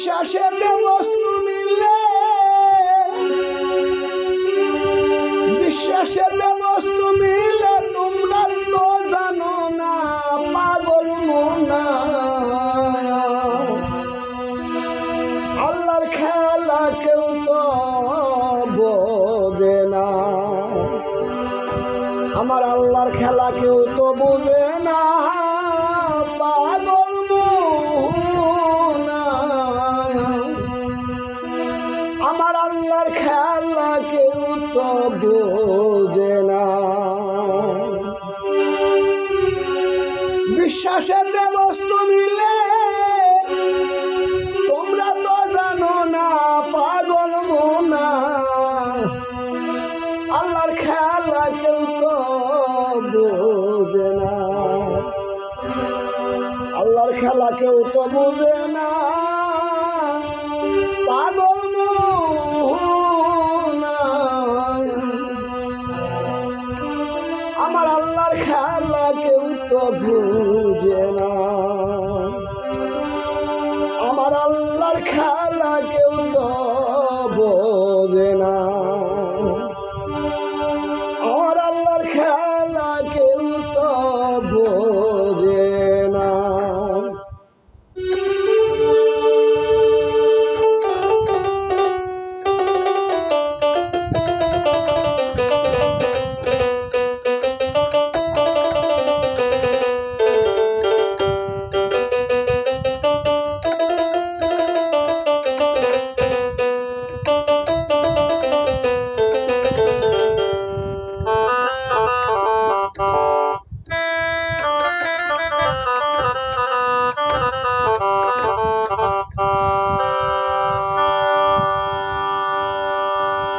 বিশ্বাসেতে বস্তু মিলে, বিশ্বাসেতে বস্তু মিলে, তোমরা তো জানো না পাগল মোনা। আল্লাহর খেলা কেউ তো বোঝে না, আমার আল্লাহর খেলা কেউ তো বোঝে না, পাগল মোনা। আমার আল্লাহর খেলা কেউ তো বোঝে না। বিশ্বাসেতে বস্তু মিলে, তোমরা তো জানো না পাগল মোনা। আল্লাহর খেলা কেউ তো বোঝে না, আল্লাহর খেলা কেউ তো বোঝে না, পাগল